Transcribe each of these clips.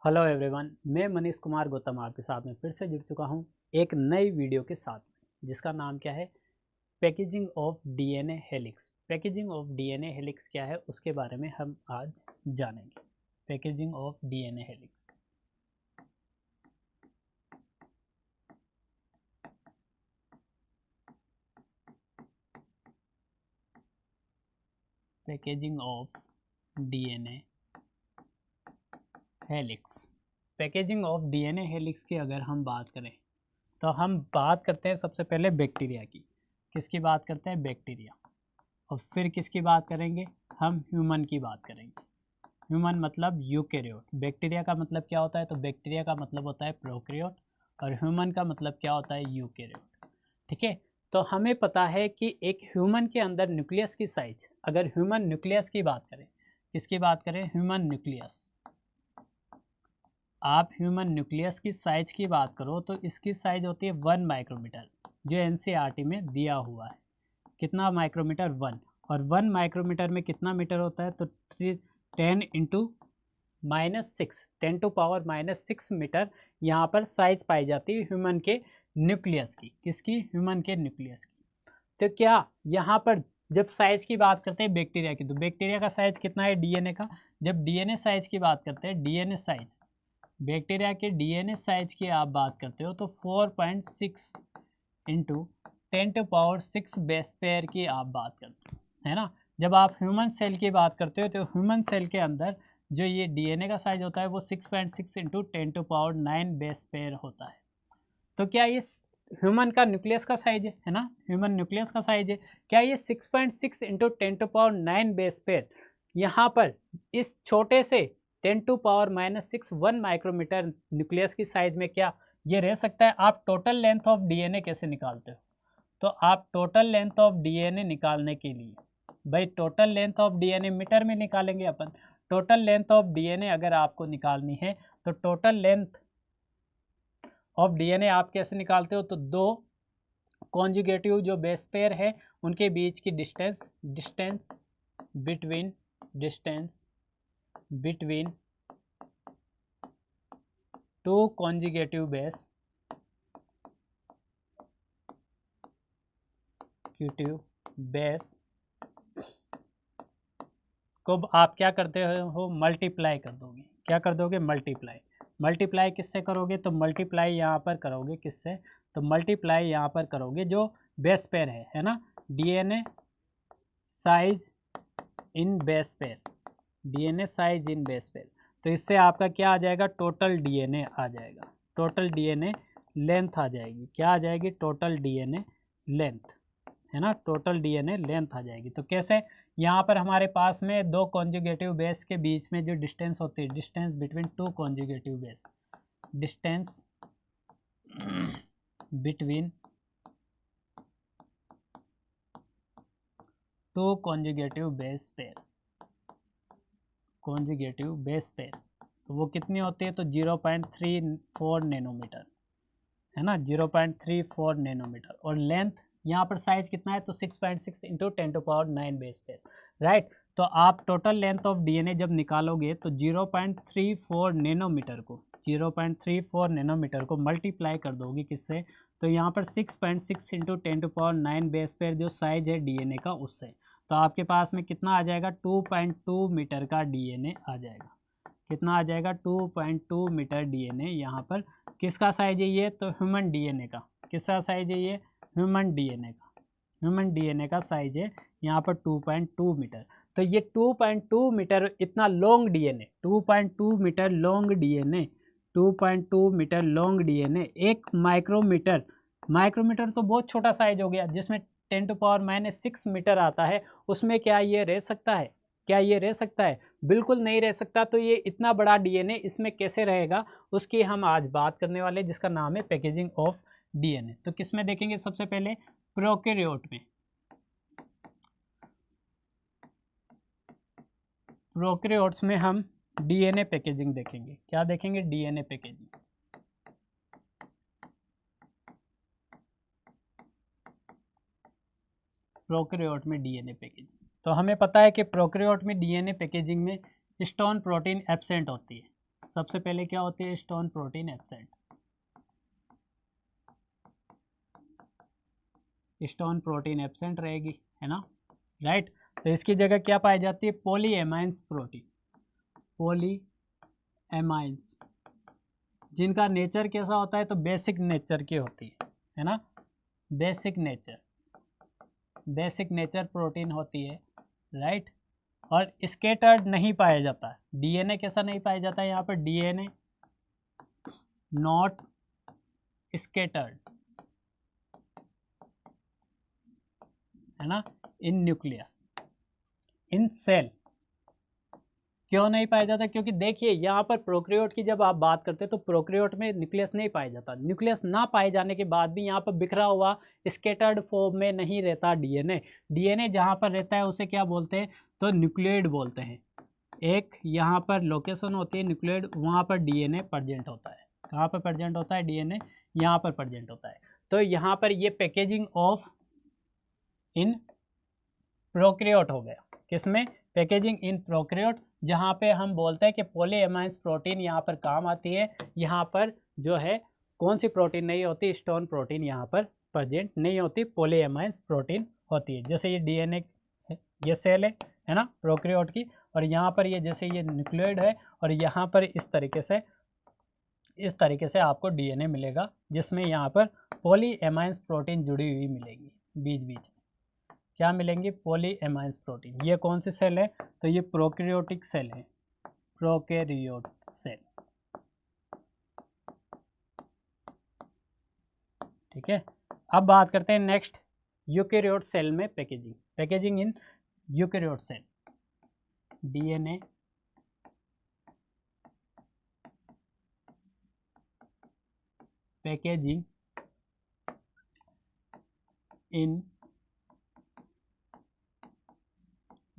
Hello everyone, मैं मनीष कुमार गौतम आपके साथ में फिर से जुड़ चुका हूं एक नई वीडियो के साथ में, जिसका नाम क्या है, packaging of DNA helix. Packaging of DNA helix क्या है उसके बारे में हम आज जानेंगे। Packaging of DNA helix. Packaging of DNA helix. Packaging of DNA helix की अगर हम बात करें तो हम बात करते हैं सबसे पहले बैक्टीरिया की। किसकी बात करते हैं? बैक्टीरिया। और फिर किसकी बात करेंगे? हम ह्यूमन की बात करेंगे। ह्यूमन मतलब यूकेरियोट। बैक्टीरिया का मतलब क्या होता है? तो बैक्टीरिया का मतलब होता है प्रोकैरियोट और ह्यूमन का मतलब क्या होता है? यूकेरियोट। ठीक है, तो हमें पता है कि एक ह्यूमन के अंदर न्यूक्लियस की साइज, अगर ह्यूमन न्यूक्लियस की बात करें, किसकी बात करें? Human nucleus. आप ह्यूमन न्यूक्लियस की साइज की बात करो तो इसकी साइज होती है 1 माइक्रोमीटर, जो एनसीईआरटी में दिया हुआ है। कितना माइक्रोमीटर? 1। और 1 माइक्रोमीटर में कितना मीटर होता है? तो 10 इंटू -6, 10 टू पावर -6 मीटर यहाँ पर साइज पाई जाती है ह्यूमन के न्यूक्लियस की। किसकी? ह्यूमन के न्यूक्लियस की। तो क्या यहाँ पर जब साइज की बात करते हैं बैक्टीरिया की, तो बैक्टीरिया का साइज कितना है डीएनए का? जब डीएनए साइज की बात करते हैं, डीएनए साइज, बैक्टीरिया के डीएनए साइज की आप बात करते हो तो 4.6 into 10 to power 6 base pair की आप बात करते हो, है ना। जब आप ह्यूमन सेल की बात करते हो तो ह्यूमन सेल के अंदर जो ये डीएनए का साइज होता है वो 6.6 into 10 to power 9 base pair होता है। तो क्या ये ह्यूमन का न्यूक्लियस का साइज है ना, ह्यूमन न्यूक्लियस का साइज है, क्या ये 6.6 into 10 to power 9 base pair यहाँ पर इस छोटे से 10 टू पावर -6 1 माइक्रोमीटर न्यूक्लियस की साइज में क्या ये रह सकता है? आप टोटल लेंथ ऑफ डीएनए कैसे निकालते हो? तो आप टोटल लेंथ ऑफ डीएनए निकालने के लिए, भाई total length of DNA metre में निकालेंगे अपन। टोटल लेंथ ऑफ डीएनए अगर आपको निकालनी है तो टोटल लेंथ ऑफ डीएनए आप कैसे निकालते हो? तो दो कॉन्जुगेटिव जो बेस पेयर है उनके बीच की distance, distance between two conjugative base को आप क्या करते हो? मल्टीप्लाई कर दोगे। क्या कर दोगे? मल्टीप्लाई। मल्टीप्लाई किससे करोगे? तो मल्टीप्लाई यहाँ पर करोगे किससे? तो मल्टीप्लाई यहाँ पर करोगे जो बेस पेयर है ना, DNA size in base pair, DNA size in base pair. तो इससे आपका क्या आ जाएगा? टोटल डीएनए आ जाएगा, टोटल डीएनए लेंथ आ जाएगी। क्या आ जाएगी? टोटल डीएनए लेंथ, है ना, टोटल डीएनए लेंथ आ जाएगी। तो कैसे? यहाँ पर हमारे पास में दो कॉन्जुगेटिव बेस के बीच में जो डिस्टेंस होती है, distance between two conjugative base, distance between two conjugative base pair, conjugative base pair, तो वो कितनी होती है? तो 0.34 नैनोमीटर, है ना, 0.34 नैनोमीटर। और लेंथ यहाँ पर साइज कितना है? तो 6.6 इंटू 10 टू पावर 9 बेस पे, राइट। तो आप टोटल लेंथ ऑफ डीएनए जब निकालोगे तो 0.34 नैनोमीटर को, 0.34 नैनोमीटर को मल्टीप्लाई कर दोगे किससे? तो यहाँ पर 6.6 into 10 to power 9 base pair जो साइज है डीएनए का उससे, तो आपके पास में कितना आ जाएगा? 2.2 मीटर का डीएनए आ जाएगा। कितना आ जाएगा? 2.2 मीटर डीएनए यहाँ पर किसका साइज है? ये तो ह्यूमन डीएनए का। किसका साइज है ये? ह्यूमन डीएनए का। ह्यूमन डीएनए का साइज है यहाँ पर 2.2 मीटर। तो ये 2.2 मीटर इतना long DNA, 2.2 metre long DNA, 2.2 metre long DNA, 1 micrometre, micrometre तो बहुत छोटा साइज हो गया, जिसमें 10 टू पावर -6 मीटर आता है, उसमें क्या ये रह सकता है? क्या ये रह सकता है? बिल्कुल नहीं रह सकता। तो ये इतना बड़ा डीएनए इसमें कैसे रहेगा, उसकी हम आज बात करने वाले हैं, जिसका नाम है पैकेजिंग ऑफ डीएनए। तो किस में देखेंगे? सबसे पहले प्रोकैरियोट में। प्रोकैरियोट्स में हम डीएनए पैकेजिंग देखेंगे। क्या देखेंगे? DNA packaging. प्रोकैरियोट में डीएनए पैकेजिंग। तो हमें पता है कि प्रोकैरियोट में डीएनए पैकेजिंग में हिस्टोन प्रोटीन एब्सेंट होती है, सबसे पहले क्या होती है, stone protein absent, stone protein absent रहेगी, है ना, राइट। तो इसकी जगह क्या पाई जाती है, पॉलीएमाइंस प्रोटीन, पॉलीएमाइंस, जिनका नेचर कैसा होता है, तो बेसिक नेचर की होती है ना, बेसिक नेचर प्रोटीन होती है, राइट। और स्केटर्ड नहीं पाया जाता, डीएनए कैसा नहीं पाया जाता है यहाँ पर, डीएनए नॉट स्केटर्ड, है ना, इन न्यूक्लियस, इन सेल। क्यों नहीं पाया जाता, क्योंकि देखिए यहाँ पर प्रोकैरियोट की जब आप बात करते हैं तो प्रोकैरियोट में न्यूक्लियस नहीं पाया जाता, न्यूक्लियस ना पाए जाने के बाद भी यहाँ पर बिखरा हुआ स्केटर्ड फॉर्म में नहीं रहता डीएनए, डीएनए जहाँ पर रहता है उसे क्या बोलते हैं, तो न्यूक्लियोइड बोलते हैं। एक यहाँ पर लोकेशन होती है न्यूक्लियोइड, वहाँ पर डीएनए प्रेजेंट होता है, कहाँ पर प्रेजेंट होता है, डीएनए यहाँ पर प्रेजेंट होता है। तो यहाँ पर ये पैकेजिंग ऑफ इन प्रोकैरियोट हो गया, किसमें, पैकेजिंग इन प्रोकैरियोट, जहाँ पे हम बोलते हैं कि पॉलीएमाइंस प्रोटीन यहाँ पर काम आती है। यहाँ पर जो है कौन सी प्रोटीन नहीं होती, स्टोन प्रोटीन यहाँ पर प्रेजेंट नहीं होती, पॉलीएमाइंस प्रोटीन होती है। जैसे ये डीएनए ये सेल है ना प्रोकैरियोट की, और यहाँ पर ये जैसे ये न्यूक्लियोइड है, और यहाँ पर इस तरीके से आपको डीएनए मिलेगा, जिसमें यहाँ पर पॉलीएमाइंस प्रोटीन जुड़ी हुई मिलेगी बीच बीच में, क्या मिलेंगे, पॉलीएमाइंस प्रोटीन। ये कौन सी सेल है, तो ये प्रोकैरियोटिक सेल है, प्रोकैरियोट सेल, ठीक है। अब बात करते हैं नेक्स्ट, यूकैरियोट सेल में packaging in eukaryote cell, DNA packaging in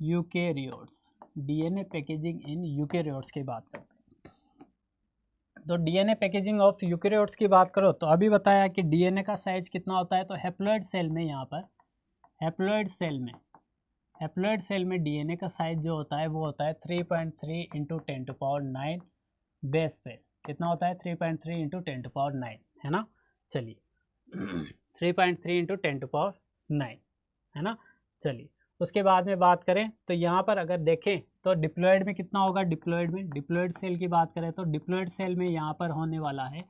eukaryotes, DNA packaging in eukaryotes की बात करते हैं। तो डीएनए पैकेजिंग ऑफ यूकैरियोट्स की बात करो तो अभी बताया कि डीएनए का साइज कितना होता है, तो हैप्लॉइड सेल में, यहाँ पर हैप्लॉइड सेल में डीएनए का साइज जो होता है वो होता है 3.3 इंटू 10⁹ बेस पेयर, कितना होता है, 3.3 इंटू 10⁹, है ना। चलिए 3.3 इंटू 10⁹, है ना। चलिए उसके बाद में बात करें तो यहाँ पर अगर देखें तो डिप्लॉयड में कितना होगा, डिप्लॉयड सेल की बात करें तो डिप्लॉयड सेल में यहाँ पर होने वाला है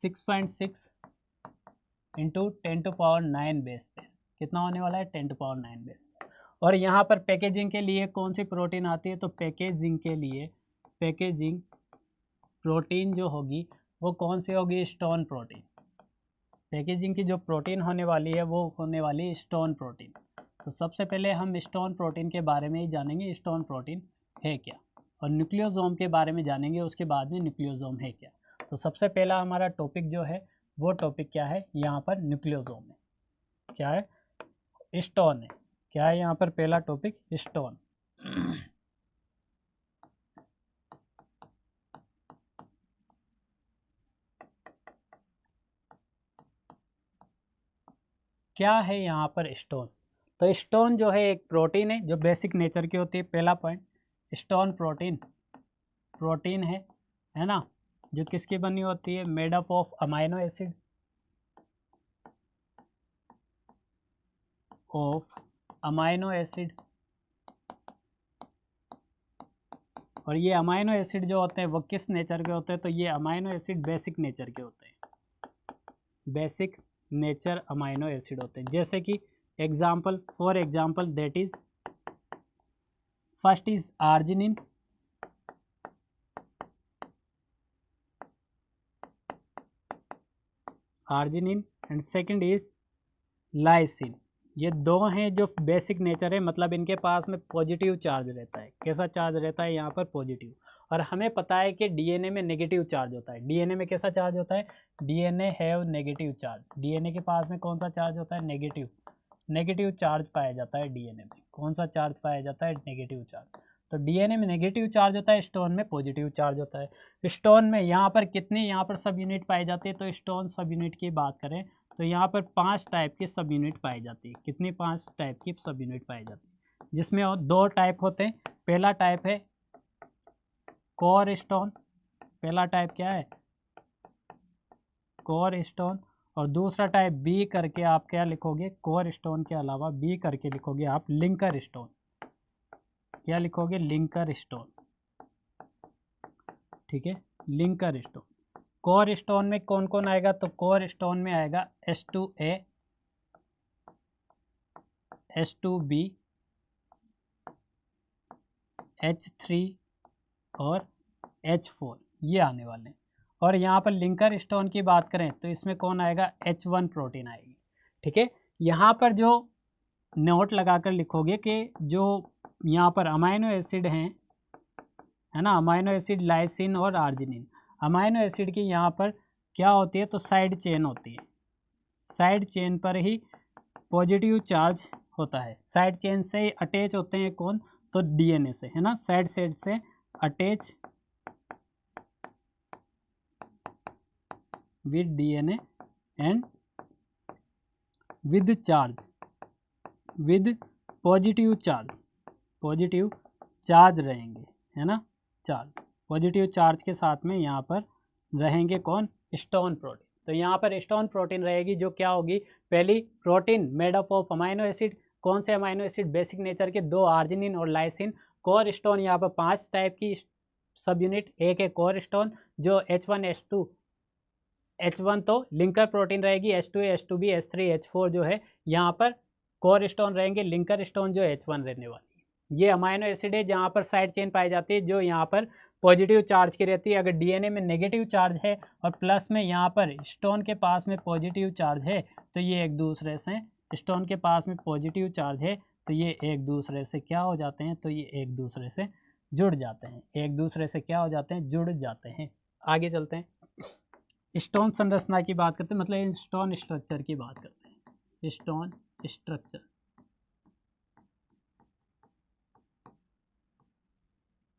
6.6 इंटू 10⁹ बेस पेयर, कितना होने वाला है, 10⁹ बेस पेयर। और यहाँ पर पैकेजिंग के लिए कौन सी प्रोटीन आती है, तो पैकेजिंग के लिए पैकेजिंग प्रोटीन जो होगी वो कौन सी होगी, स्टोन प्रोटीन। पैकेजिंग की जो प्रोटीन होने वाली है वो होने वाली है स्टोन प्रोटीन। तो सबसे पहले हम स्टोन प्रोटीन के बारे में ही जानेंगे, स्टोन प्रोटीन है क्या, और न्यूक्लियोसोम के बारे में जानेंगे उसके बाद में न्यूक्लियोसोम है क्या। तो सबसे पहला हमारा टॉपिक जो है वो टॉपिक क्या है, यहाँ पर न्यूक्लियोसोम है, क्या है, स्टोन है, क्या है यहाँ पर पहला टॉपिक, स्टोन। क्या है यहाँ पर स्टोन, तो स्टोन जो है एक प्रोटीन है जो बेसिक नेचर की होती है, पहला पॉइंट, स्टोन प्रोटीन है ना, जो किसकी बनी होती है, made up of amino acid, और ये अमाइनो एसिड जो होते हैं वो किस नेचर के होते हैं, तो ये अमाइनो एसिड बेसिक नेचर के होते हैं, बेसिक नेचर अमाइनो एसिड होते हैं। जैसे कि for example that is, first is arginine, and second is lysine. ये दो हैं जो बेसिक नेचर है, मतलब इनके पास में पॉजिटिव चार्ज रहता है, कैसा चार्ज रहता है यहाँ पर, पॉजिटिव। और हमें पता है कि डीएनए में नेगेटिव चार्ज होता है, डीएनए में कैसा चार्ज होता है, DNA have negative charge, DNA के पास में कौन सा चार्ज होता है, नेगेटिव चार्ज पाया जाता है डीएनए में, कौन सा चार्ज पाया जाता है, नेगेटिव चार्ज। तो डीएनए में नेगेटिव चार्ज होता है, स्टोन में पॉजिटिव चार्ज होता है। स्टोन में यहाँ पर कितनी यहाँ पर सब यूनिट पाई जाती है, तो स्टोन सब यूनिट की बात करें तो यहाँ पर 5 टाइप की सब यूनिट पाई जाती है, कितनी 5 टाइप की सब यूनिट पाई जाती है, जिसमें 2 टाइप होते हैं। पहला टाइप है कोर स्टोन, पहला टाइप क्या है, कोर स्टोन, और दूसरा टाइप बी करके आप क्या लिखोगे, कोर स्टोन के अलावा बी करके लिखोगे आप लिंकर स्टोन। क्या लिखोगे, लिंकर स्टोन। ठीक है, लिंकर स्टोन। कोर स्टोन में कौन कौन आएगा, तो कोर स्टोन में आएगा H2A, H2B, H3 और H4 ये आने वाले हैं। और यहाँ पर लिंकर स्टोन की बात करें तो इसमें कौन आएगा, H1 प्रोटीन आएगी। ठीक है, यहाँ पर जो नोट लगाकर लिखोगे कि जो यहाँ पर अमाइनो एसिड हैं, है ना, अमाइनो एसिड लाइसिन और आर्जिनिन, अमाइनो एसिड की यहाँ पर क्या होती है, तो साइड चेन होती है। साइड चेन पर ही पॉजिटिव चार्ज होता है, साइड चेन से ही अटैच होते हैं कौन, तो डीएनए से, है ना, साइड से attach with DNA and with charge, with positive charge रहेंगे, है ना, चार्ज, पॉजिटिव चार्ज के साथ में यहाँ पर रहेंगे कौन, स्टोन प्रोटीन। तो यहाँ पर स्टोन प्रोटीन रहेगी जो क्या होगी, पहली protein made up of amino acid, कौन से अमाइनो एसिड, बेसिक नेचर के, 2 आर्जिनिन और लाइसिन। कोर स्टोन यहाँ पर 5 टाइप की सब यूनिट, एक है कोर स्टोन जो H1 H2, H1 तो लिंकर प्रोटीन रहेगी, H2A H2B H3 H4 जो है यहाँ पर कोर स्टोन रहेंगे, लिंकर स्टोन जो H1 रहने वाली है। ये अमाइनो एसिड है जहाँ पर साइड चेन पाई जाती है जो यहाँ पर पॉजिटिव चार्ज की रहती है। अगर डीएनए में नेगेटिव चार्ज है और प्लस में यहाँ पर स्टोन के पास में पॉजिटिव चार्ज है तो ये एक दूसरे से, स्टोन के पास में पॉजिटिव चार्ज है तो ये एक दूसरे से क्या हो जाते हैं, तो ये एक दूसरे से जुड़ जाते हैं, एक दूसरे से क्या हो जाते हैं, जुड़ जाते हैं। आगे चलते हैं, स्टोन संरचना की बात करते हैं, मतलब स्टोन स्ट्रक्चर की बात करते हैं। Stone structure,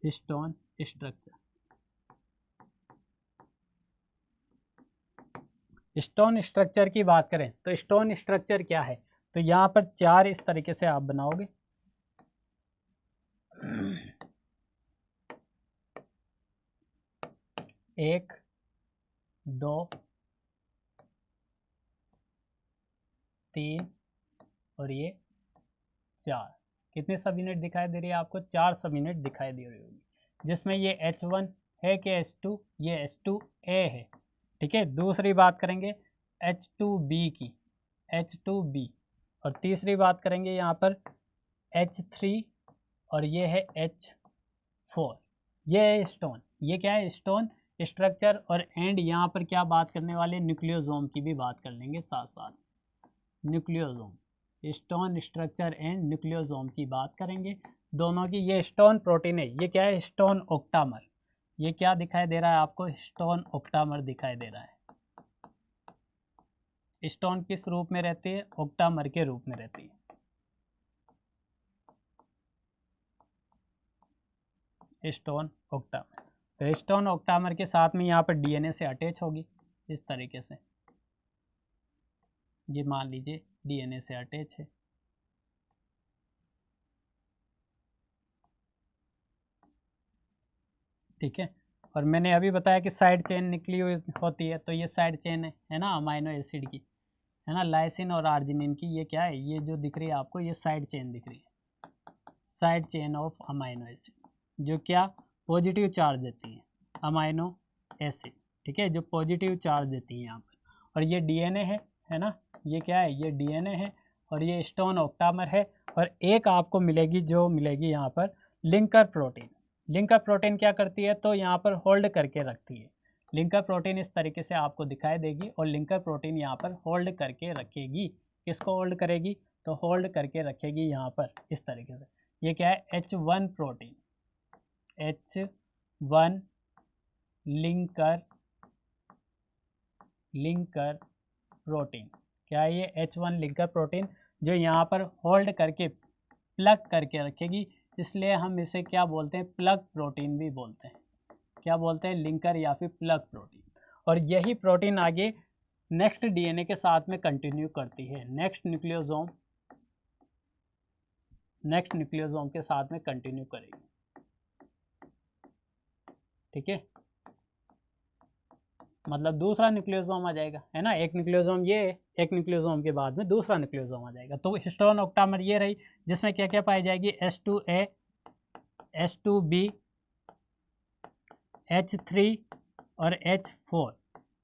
stone structure, stone structure की बात करें तो स्टोन स्ट्रक्चर क्या है, तो यहाँ पर 4 इस तरीके से आप बनाओगे। 1 2 3 और ये 4, कितने सब यूनिट दिखाई दे रही है आपको, 4 सब यूनिट दिखाई दे रही होगी, जिसमें ये H1 है कि H2, ये H2A है। ठीक है, दूसरी बात करेंगे H2B की, H2B, और तीसरी बात करेंगे यहाँ पर H3 और ये है H4। ये है स्टोन, ये क्या है, स्टोन स्ट्रक्चर। और एंड यहाँ पर क्या बात करने वाले, न्यूक्लियोसोम की भी बात कर लेंगे साथ साथ, nucleosome, stone structure and nucleosome की बात करेंगे दोनों की। ये स्टोन प्रोटीन है, ये क्या है, स्टोन ऑक्टामर। ये क्या दिखाई दे रहा है आपको, स्टोन ऑक्टामर दिखाई दे रहा है। स्टोन किस रूप में रहती है, ऑक्टामर के रूप में रहती है। स्टोन ऑक्टामर, तो स्टोन ऑक्टामर के साथ में यहाँ पर डीएनए से अटैच होगी इस तरीके से, ये मान लीजिए डीएनए से अटैच है। ठीक है, और मैंने अभी बताया कि साइड चेन निकली हुई होती है, तो ये साइड चेन है ना अमाइनो एसिड की, है ना, लाइसिन और आर्जिनिन की। ये क्या है, ये जो दिख रही है आपको, ये साइड चेन दिख रही है, side chain of amino acid, जो क्या पॉजिटिव चार्ज देती है, अमाइनो एसिड। ठीक है, जो पॉजिटिव चार्ज देती है यहाँ पर। और ये डीएनए है ना, ये क्या है, ये डीएनए है और ये स्टोन ऑक्टामर है। और एक आपको मिलेगी, जो मिलेगी यहाँ पर लिंकर प्रोटीन। लिंकर प्रोटीन क्या करती है, तो यहाँ पर होल्ड करके रखती है। लिंकर प्रोटीन इस तरीके से आपको दिखाई देगी और लिंकर प्रोटीन यहाँ पर होल्ड करके रखेगी। किसको होल्ड करेगी, तो होल्ड करके रखेगी यहाँ पर इस तरीके से। ये क्या है, H1 protein, H1 linker protein. क्या है ये, H1 लिंकर प्रोटीन, जो यहाँ पर होल्ड करके प्लग करके रखेगी, इसलिए हम इसे क्या बोलते हैं, प्लग प्रोटीन भी बोलते हैं। क्या बोलते हैं, लिंकर या फिर प्लग प्रोटीन। और यही प्रोटीन आगे नेक्स्ट डीएनए के साथ में कंटिन्यू करती है, नेक्स्ट न्यूक्लियोसोम के साथ में कंटिन्यू करेगी। ठीक है, मतलब दूसरा न्यूक्लियोसोम आ जाएगा, है ना। एक न्यूक्लियोसोम ये, एक न्यूक्लियोसोम के बाद में दूसरा न्यूक्लियोसोम आ जाएगा। तो हिस्टोन ऑक्टामर ये रही, जिसमें क्या क्या पाई जाएगी, H2A, H2B, H3 और H4।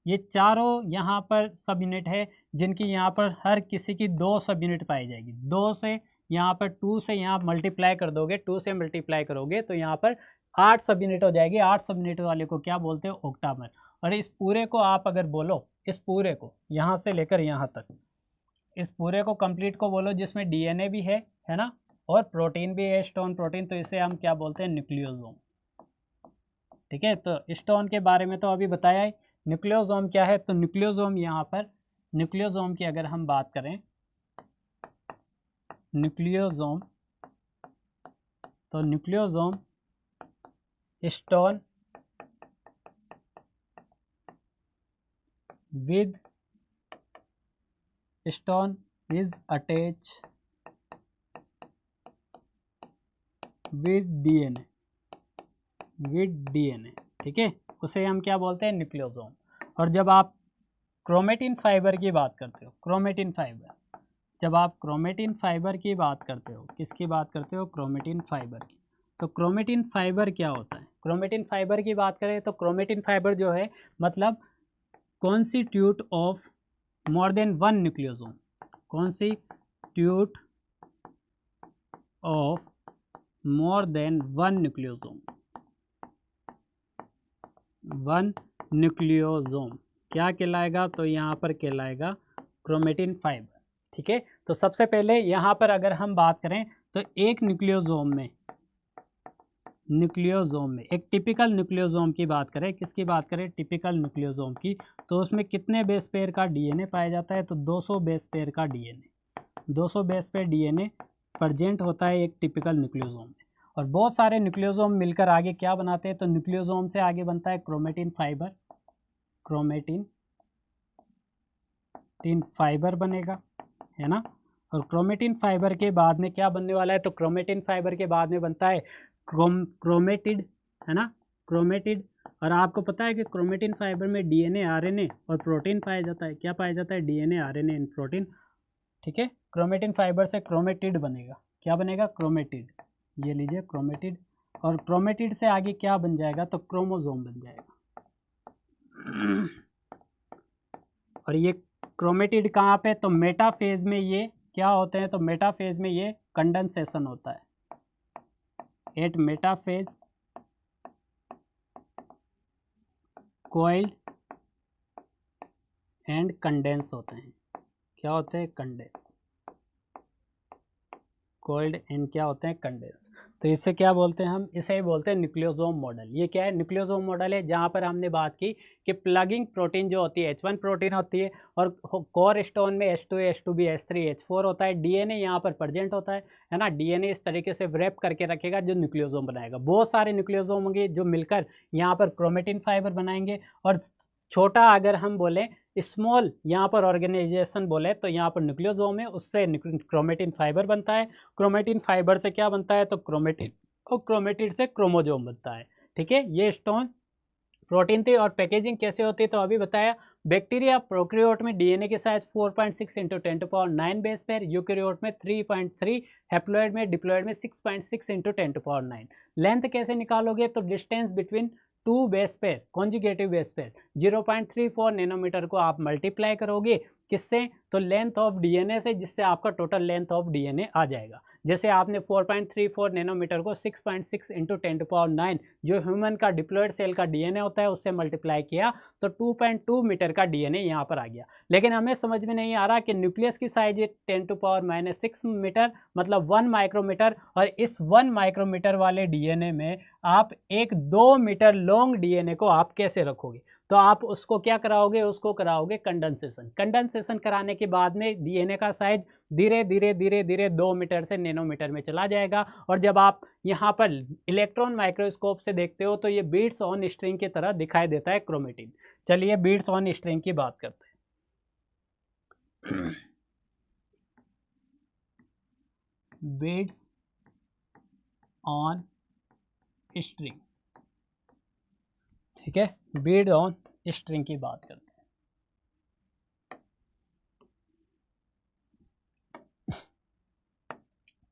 ये चारों यहाँ पर सब यूनिट है, जिनकी यहाँ पर हर किसी की 2 सब यूनिट पाई जाएगी। 2 से यहाँ पर 2 से यहाँ मल्टीप्लाई कर दोगे, 2 से मल्टीप्लाई करोगे तो यहाँ पर 8 सब यूनिट हो जाएगी। 8 सब यूनिट वाले को क्या बोलते हो, ऑक्टामर। और इस पूरे को आप अगर बोलो, इस पूरे को यहाँ से लेकर यहाँ तक, इस पूरे को कंप्लीट को बोलो जिसमें डीएनए भी है ना, और प्रोटीन भी है, स्टोन प्रोटीन, तो इसे हम क्या बोलते हैं, न्यूक्लियोसोम। ठीक है, तो स्टोन के बारे में तो अभी बताया ही। न्यूक्लियोसोम क्या है, तो न्यूक्लियोसोम यहाँ पर, न्यूक्लियोसोम की अगर हम बात करें, न्यूक्लियोसोम, तो nucleosome stone with stone is attached with DNA, ठीक है, उसे हम क्या बोलते हैं, न्यूक्लियोसोम। और जब आप क्रोमेटिन फाइबर की बात करते हो, क्रोमेटिन फाइबर, जब आप क्रोमेटिन फाइबर की बात करते हो, किसकी बात करते हो, क्रोमेटिन फाइबर की, तो क्रोमेटिन फाइबर क्या होता है। क्रोमेटिन फाइबर की बात करें तो क्रोमेटिन फाइबर जो है, मतलब constitute of more than 1 nucleosome, constitute of more than 1 nucleosome, 1 nucleosome क्या कहलाएगा, तो यहाँ पर कहलाएगा क्रोमेटिन फाइबर। ठीक है, तो सबसे पहले यहाँ पर अगर हम बात करें तो एक न्यूक्लियोसोम में, एक टिपिकल न्यूक्लियोसोम की बात करें, किसकी बात करें, टिपिकल न्यूक्लियोसोम की, तो उसमें कितने बेस पेयर का डीएनए पाया जाता है, तो 200 बेस पेयर का DNA, 200 base pair DNA present होता है एक टिपिकल न्यूक्लियोसोम में। और बहुत सारे न्यूक्लियोसोम मिलकर आगे क्या बनाते हैं, तो न्यूक्लियोसोम से आगे बनता है क्रोमेटिन फाइबर, क्रोमेटिन फाइबर बनेगा, है ना। और क्रोमेटिन फाइबर के बाद में क्या बनने वाला है, तो क्रोमेटिन फाइबर के बाद में बनता है क्रोमेटिड, है ना, क्रोमेटिड। और आपको पता है कि क्रोमेटिन फाइबर में डीएनए, आरएनए और प्रोटीन पाया जाता है। क्या पाया जाता है, डीएनए, आरएनए एंड प्रोटीन। ठीक है, क्रोमेटिन फाइबर से क्रोमेटिड बनेगा, क्या बनेगा, क्रोमेटिड, ये लीजिए क्रोमेटिड। और क्रोमेटिड से आगे क्या बन जाएगा, तो क्रोमोसोम बन जाएगा। और ये क्रोमेटिड कहाँ पे, तो मेटाफेज में ये क्या होते हैं, तो मेटाफेज में ये कंडेंसेशन होता है, at metaphase coiled and condense होते हैं। क्या होते हैं, कंडेंस, कोल्ड एंड क्या होते हैं, कंडेंस। तो इसे क्या बोलते हैं, हम इसे बोलते हैं न्यूक्लियोसोम मॉडल। ये क्या है, न्यूक्लियोसोम मॉडल है, जहाँ पर हमने बात की कि प्लगिंग प्रोटीन जो होती है H1 प्रोटीन होती है, और कोर स्टोन में H2A, H2B, H3, H4 होता है। डीएनए यहाँ पर प्रेजेंट होता है ना। डीएनए इस तरीके से व्रैप करके रखेगा जो न्यूक्लियोसोम बनाएगा। बहुत सारे न्यूक्लियोसोम होंगे जो मिलकर यहाँ पर क्रोमेटिन फाइबर बनाएंगे। और छोटा अगर हम बोलें, स्मॉल यहाँ पर ऑर्गेनाइजेशन बोले, तो यहाँ पर न्यूक्लियोसोम है, उससे क्रोमेटिन फाइबर बनता है। क्रोमेटिन फाइबर से क्या बनता है, तो क्रोमेटिन, और क्रोमेटिन से क्रोमोसोम बनता है। ठीक है, ये स्टोन प्रोटीन थी। और पैकेजिंग कैसे होती है, तो अभी बताया। बैक्टीरिया प्रोकैरियोट में डीएनए के साथ 4.6 × 10⁹ बेस पेयर, यूकैरियोट में 3.3, हैप्लॉइड में, डिप्लॉइड में 6.6 × 10⁹। लेंथ कैसे निकालोगे, तो distance between 2 base pair, conjugative base pair 0.34 nanometre को आप मल्टीप्लाई करोगे किससे, तो लेंथ ऑफ डीएनए से, जिससे आपका टोटल लेंथ ऑफ डीएनए आ जाएगा। जैसे आपने 4.34 नैनोमीटर को 6.6 × 10⁹ जो ह्यूमन का डिप्लॉयड सेल का डीएनए होता है उससे मल्टीप्लाई किया, तो 2.2 मीटर का डीएनए यहाँ पर आ गया। लेकिन हमें समझ में नहीं आ रहा कि न्यूक्लियस की साइज है 10⁻⁻6 मीटर, मतलब 1 माइक्रोमीटर। और इस 1 माइक्रोमीटर वाले डीएनए में आप एक 2 मीटर लॉन्ग डीएनए को आप कैसे रखोगे, तो आप उसको क्या कराओगे, उसको कराओगे कंडेंसेशन। कंडेंसेशन कराने के बाद में डीएनए का साइज धीरे धीरे धीरे धीरे 2 मीटर से नैनोमीटर में चला जाएगा। और जब आप यहाँ पर इलेक्ट्रॉन माइक्रोस्कोप से देखते हो तो ये बीट्स ऑन स्ट्रिंग की तरह दिखाई देता है क्रोमेटिन। चलिए बीट्स ऑन स्ट्रिंग की बात करते हैं। बीट्स ऑन स्ट्रिंग, ठीक है, बीड ऑन स्ट्रिंग की बात करते हैं।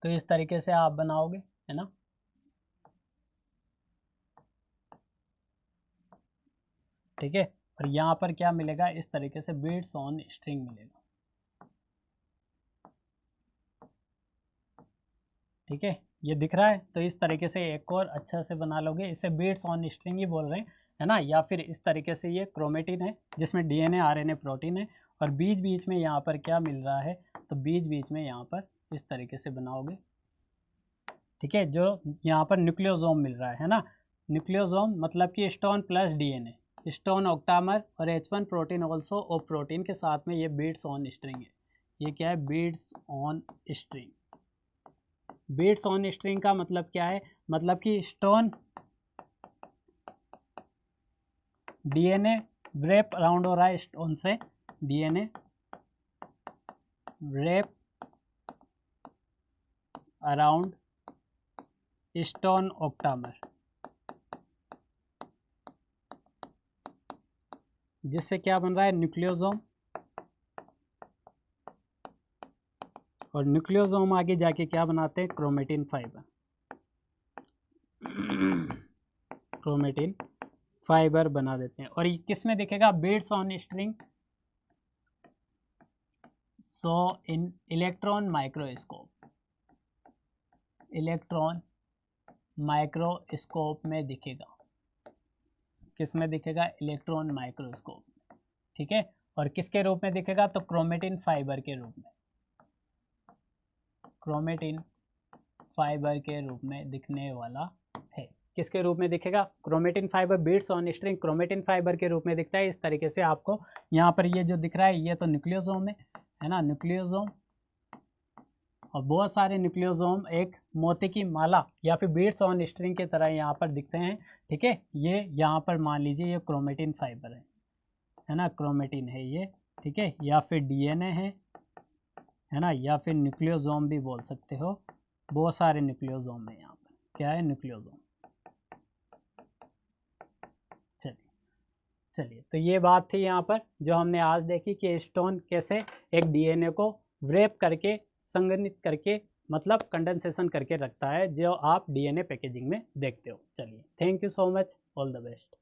तो इस तरीके से आप बनाओगे, है ना। ठीक है, और यहाँ पर क्या मिलेगा, इस तरीके से बिट्स ऑन स्ट्रिंग मिलेगा। ठीक है, ये दिख रहा है। तो इस तरीके से एक और अच्छा से बना लोगे, इसे बिट्स ऑन स्ट्रिंग ही बोल रहे हैं, है ना। या फिर इस तरीके से ये क्रोमेटिन है जिसमें डीएनए आरएनए प्रोटीन है, और बीच बीच में यहाँ पर क्या मिल रहा है, तो बीच बीच में यहाँ पर इस तरीके से बनाओगे। ठीक है, जो यहाँ पर न्यूक्लियोसोम मिल रहा है ना। न्यूक्लियोसोम मतलब कि stone plus DNA, stone octamer और H1 प्रोटीन ऑल्सो, और प्रोटीन के साथ में ये बिट्स ऑन स्ट्रिंग है। ये क्या है, beads on string. Beads on string का मतलब क्या है, मतलब कि स्टोन डीएनए व्रैप अराउंड हो रहा है स्टोन से, DNA wrap around stone octamer, जिससे क्या बन रहा है, न्यूक्लियोसोम। और न्यूक्लियोसोम आगे जाके क्या बनाते हैं, क्रोमेटिन फाइबर। क्रोमेटिन फाइबर बना देते हैं। और ये किस में दिखेगा, beads on string, so in electron microscope, electron microscope में दिखेगा। किस में दिखेगा, इलेक्ट्रॉन माइक्रोस्कोप। ठीक है, और किसके रूप में दिखेगा, तो क्रोमेटिन फाइबर के रूप में, क्रोमेटिन फाइबर के रूप में दिखने वाला है। किसके रूप में दिखेगा, chromatin fibre, beads on string chromatin fibre के रूप में दिखता है। इस तरीके से आपको यहाँ पर ये जो दिख रहा है, ये तो न्यूक्लियोसोम है ना, न्यूक्लियोसोम, और बहुत सारे न्यूक्लियोसोम एक मोती की माला या फिर बीट्स ऑन स्ट्रिंग की तरह यहाँ पर दिखते हैं। ठीक है, ये यहाँ पर मान लीजिए ये क्रोमेटिन फाइबर है ना, क्रोमेटिन है ये। ठीक है, या फिर डीएनए है ना, या फिर न्यूक्लियोसोम भी बोल सकते हो। बहुत सारे न्यूक्लियोसोम है यहाँ पर, क्या है, न्यूक्लियोसोम। चलिए चलिए, तो ये बात थी यहाँ पर जो हमने आज देखी कि स्टोन कैसे एक डीएनए को व्रेप करके, संघनित करके, मतलब कंडेंसेशन करके रखता है, जो आप डीएनए पैकेजिंग में देखते हो। चलिए, thank you so much, all the best.